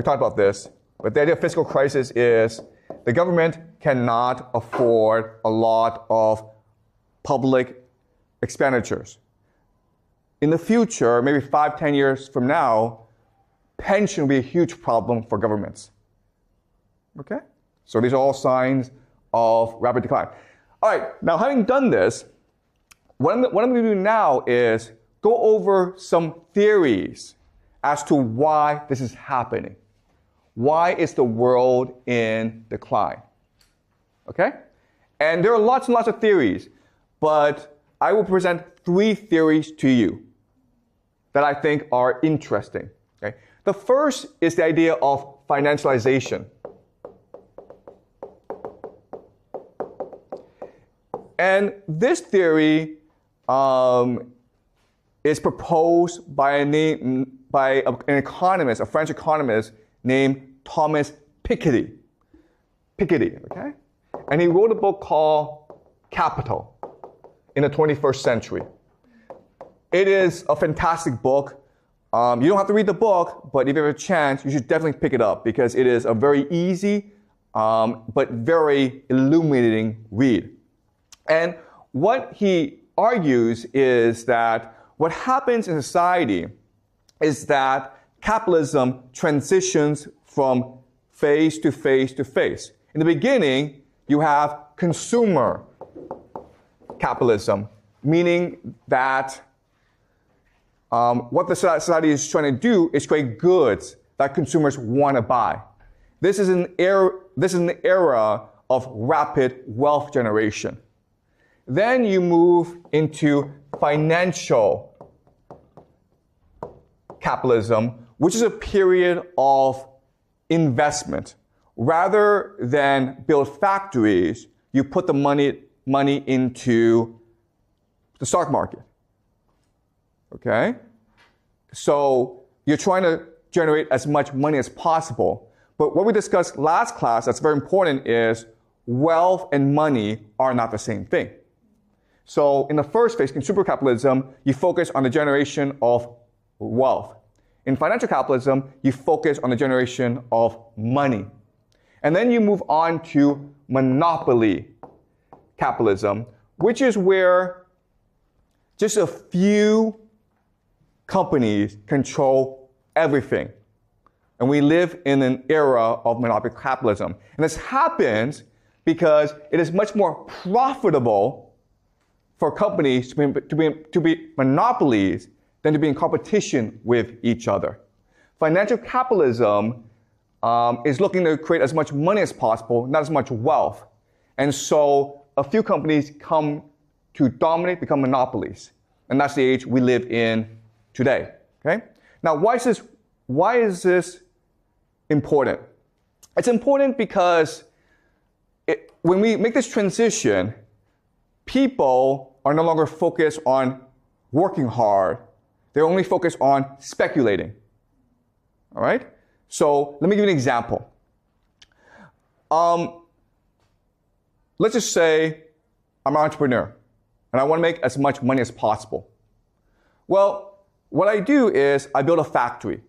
we talked about this, but the idea of fiscal crisis is the government cannot afford a lot of public expenditures. In the future, maybe 5, 10 years from now, pension will be a huge problem for governments. Okay? So these are all signs of rapid decline. All right, now having done this, what I'm going to do now is go over some theories as to why this is happening. Why is the world in decline? Okay? And there are lots and lots of theories, but I will present 3 theories to you that I think are interesting. Okay? The first is the idea of financialization. And this theory is proposed by an economist, a French economist named Thomas Piketty. Okay? And he wrote a book called Capital in the 21st century. It is a fantastic book. You don't have to read the book, but if you have a chance, you should definitely pick it up because it is a very easy but very illuminating read. And what he argues is that what happens in society is that capitalism transitions from phase to phase to phase. In the beginning, you have consumer capitalism, meaning that what the society is trying to do is create goods that consumers want to buy. This is an era of rapid wealth generation. Then you move into financial capitalism, which is a period of investment. Rather than build factories, you put the money into the stock market. Okay? So you're trying to generate as much money as possible. But what we discussed last class that's very important is wealth and money are not the same thing. So in the first phase, consumer capitalism, you focus on the generation of wealth. In financial capitalism, you focus on the generation of money. And then you move on to monopoly capitalism, which is where just a few companies control everything. And we live in an era of monopoly capitalism. And this happens because it is much more profitable for companies to be monopolies than to be in competition with each other. Financial capitalism is looking to create as much money as possible, not as much wealth. And so a few companies come to dominate, become monopolies. And that's the age we live in today. Okay? Now, why is this important? It's important because when we make this transition, people are no longer focused on working hard. They're only focused on speculating. All right? So let me give you an example. Let's just say I'm an entrepreneur and I want to make as much money as possible. Well, what I do is I build a factory.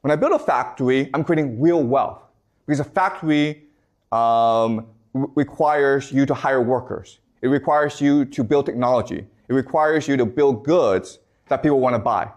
When I build a factory, I'm creating real wealth because a factory requires you to hire workers. It requires you to build technology. It requires you to build goods that people want to buy.